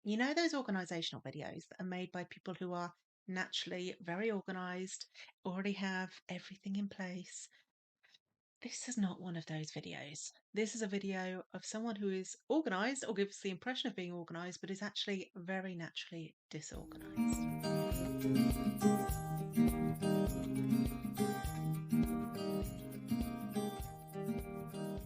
You know those organizational videos that are made by people who are naturally very organized, already have everything in place? This is not one of those videos. This is a video of someone who is organized or gives the impression of being organized, but is actually very naturally disorganized.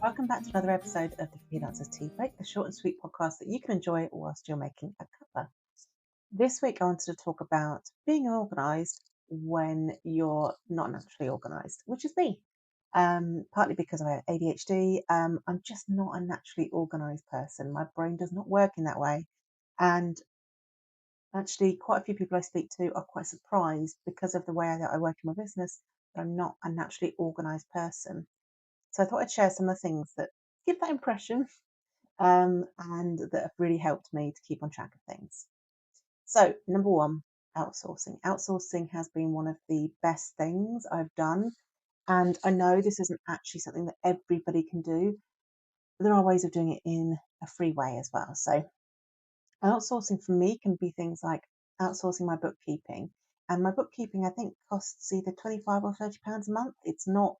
Welcome back to another episode of the Freelancer's Tea Break, the short and sweet podcast that you can enjoy whilst you're making a cuppa. This week, I wanted to talk about being organised when you're not naturally organised, which is me. Partly because I have ADHD. I'm just not a naturally organised person. My brain does not work in that way. And actually, quite a few people I speak to are quite surprised because of the way that I work in my business that I'm not a naturally organised person. So I thought I'd share some of the things that give that impression and that have really helped me to keep on track of things. So, number one, outsourcing. Outsourcing has been one of the best things I've done. And I know this isn't actually something that everybody can do, but there are ways of doing it in a free way as well. So, outsourcing for me can be things like outsourcing my bookkeeping. And my bookkeeping, I think, costs either 25 or £30 a month. It's not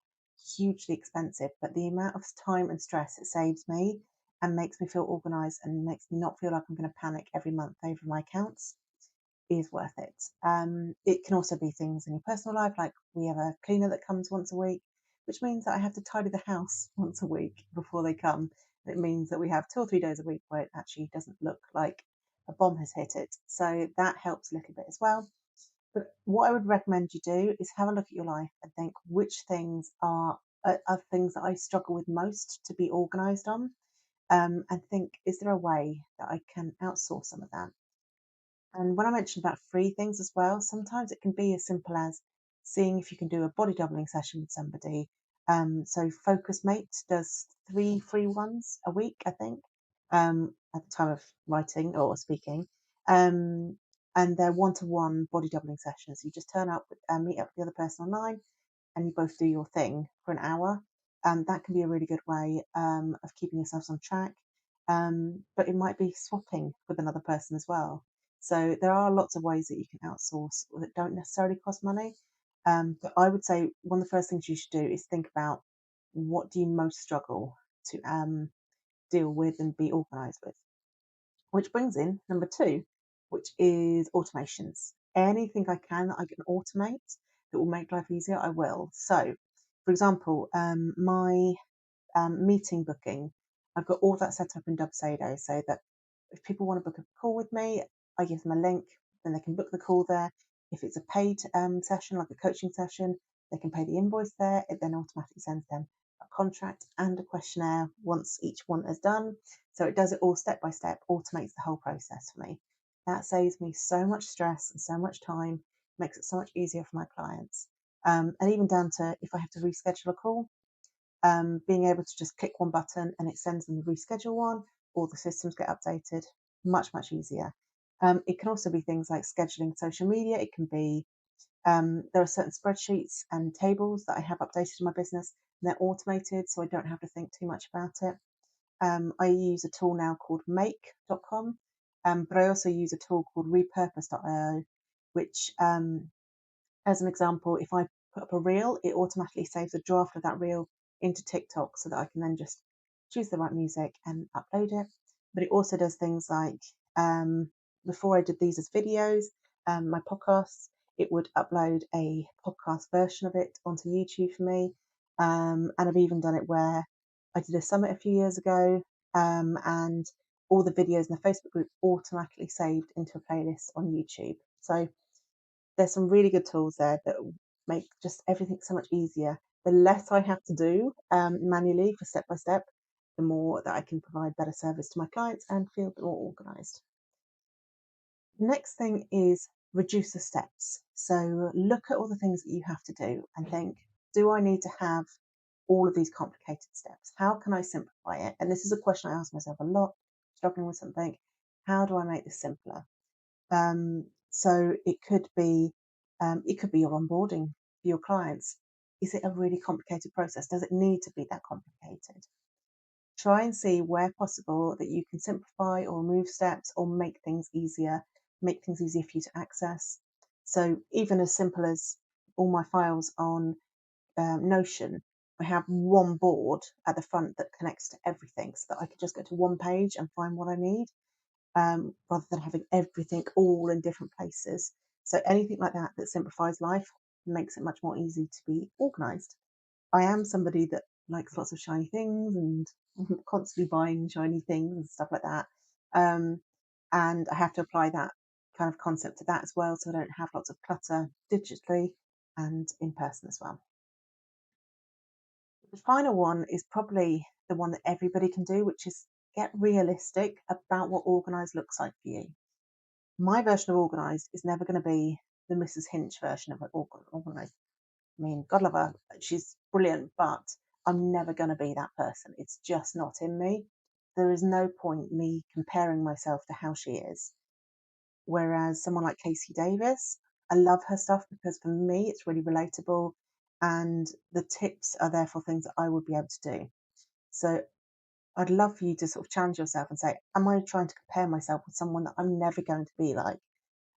hugely expensive, but the amount of time and stress it saves me and makes me feel organised and makes me not feel like I'm going to panic every month over my accounts is worth it. It can also be things in your personal life, like we have a cleaner that comes once a week, which means that I have to tidy the house once a week before they come. It means that we have 2 or 3 days a week where it actually doesn't look like a bomb has hit it. So that helps a little bit as well. But what I would recommend you do is have a look at your life and think which things are things that I struggle with most to be organised on, and think, is there a way that I can outsource some of that? And when I mentioned about free things as well, sometimes it can be as simple as seeing if you can do a body doubling session with somebody. So Focus Mate does 3 free ones a week, I think, at the time of writing or speaking. And they're one-to-one body doubling sessions. You just turn up, meet up with the other person online, and you both do your thing for an hour. That can be a really good way of keeping yourselves on track. But it might be swapping with another person as well. So there are lots of ways that you can outsource that don't necessarily cost money. But I would say one of the first things you should do is think about what do you most struggle to deal with and be organised with. Which brings in number two, which is automations. Anything I can that I can automate that will make life easier, I will. So, for example, my meeting booking, I've got all that set up in Dubsado so that if people want to book a call with me, I give them a link, then they can book the call there. If it's a paid session, like a coaching session, they can pay the invoice there. It then automatically sends them a contract and a questionnaire once each one is done. So it does it all step by step, automates the whole process for me. That saves me so much stress and so much time, makes it so much easier for my clients. And even down to if I have to reschedule a call, being able to just click one button and it sends them the reschedule one, or the systems get updated, much, much easier. It can also be things like scheduling social media. It can be, there are certain spreadsheets and tables that I have updated in my business, and they're automated, so I don't have to think too much about it. I use a tool now called make.com, but I also use a tool called repurpose.io, which, as an example, if I put up a reel, it automatically saves a draft of that reel into TikTok so that I can then just choose the right music and upload it. But it also does things like, before I did these as videos, my podcasts, it would upload a podcast version of it onto YouTube for me. And I've even done it where I did a summit a few years ago, and all the videos in the Facebook group automatically saved into a playlist on YouTube. So there's some really good tools there that make just everything so much easier. The less I have to do manually for step by step, the more that I can provide better service to my clients and feel a bit more organised. The next thing is reduce the steps. So look at all the things that you have to do and think, do I need to have all of these complicated steps? How can I simplify it? And this is a question I ask myself a lot, struggling with something. How do I make this simpler? So it could be your onboarding for your clients. Is it a really complicated process? Does it need to be that complicated? try and see where possible that you can simplify or remove steps or make things easier for you to access. So even as simple as all my files on Notion, I have one board at the front that connects to everything so that I can just go to one page and find what I need, rather than having everything all in different places. So anything like that that simplifies life makes it much more easy to be organised. I am somebody that likes lots of shiny things and constantly buying shiny things and stuff like that. Um, and I have to apply that kind of concept to that as well, so I don't have lots of clutter digitally and in person as well. The final one is probably the one that everybody can do, which is get realistic about what organised looks like for you. My version of organised is never going to be the Mrs. Hinch version of organised. I mean, God love her, she's brilliant, but I'm never going to be that person. It's just not in me. There is no point me comparing myself to how she is. Whereas someone like Casey Davis, I love her stuff because for me it's really relatable and the tips are there for things that I would be able to do. So I'd love for you to sort of challenge yourself and say, am I trying to compare myself with someone that I'm never going to be like?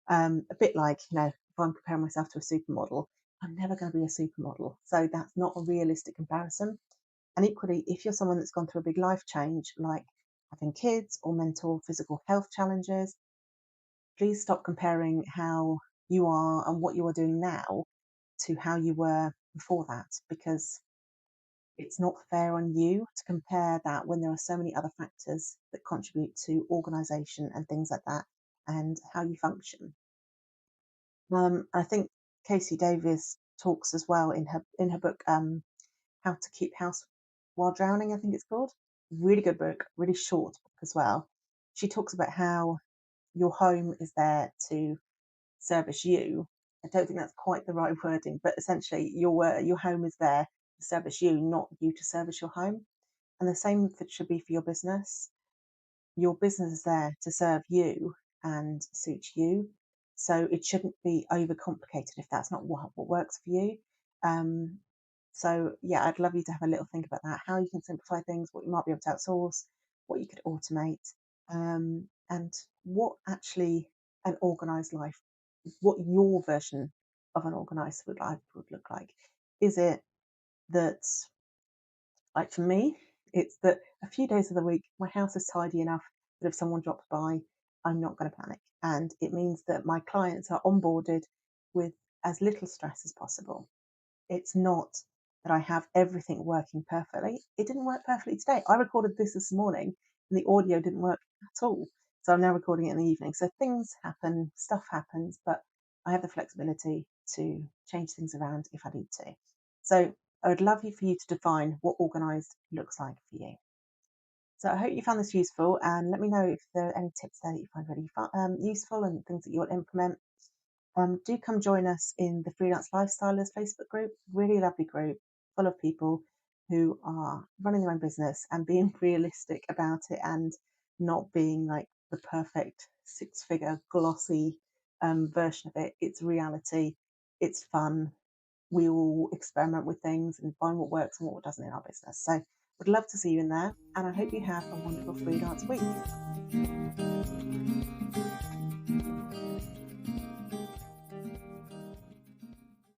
A bit like, if I'm comparing myself to a supermodel, I'm never going to be a supermodel. So that's not a realistic comparison. And equally, if you're someone that's gone through a big life change, like having kids or mental physical health challenges, please stop comparing how you are and what you are doing now to how you were before that, because it's not fair on you to compare that when there are so many other factors that contribute to organisation and things like that and how you function. I think Casey Davis talks as well in her book, How to Keep House While Drowning, I think it's called. Really good book, really short book as well. She talks about how your home is there to service you. I don't think that's quite the right wording, but essentially your home is there to service you, not you to service your home. And the same should be for your business. Your business is there to serve you and suit you. So it shouldn't be overcomplicated if that's not what works for you. Um, so yeah, I'd love you to have a little think about that, how you can simplify things, what you might be able to outsource, what you could automate, and what actually an organized life, what your version of an organized life would look like. Is it that, like for me, it's that a few days of the week, my house is tidy enough that if someone drops by, I'm not going to panic. And it means that my clients are onboarded with as little stress as possible. It's not that I have everything working perfectly. It didn't work perfectly today. I recorded this morning and the audio didn't work at all. So I'm now recording it in the evening. So things happen, stuff happens, but I have the flexibility to change things around if I need to. So I would love you for you to define what organised looks like for you. So I hope you found this useful and let me know if there are any tips there that you find really useful and things that you want to implement. Do come join us in the Freelance Lifestylers Facebook group, really lovely group full of people who are running their own business and being realistic about it and not being like the perfect six-figure glossy version of it. It's reality, it's fun. We all experiment with things and find what works and what doesn't in our business. So would love to see you in there and I hope you have a wonderful freelance week.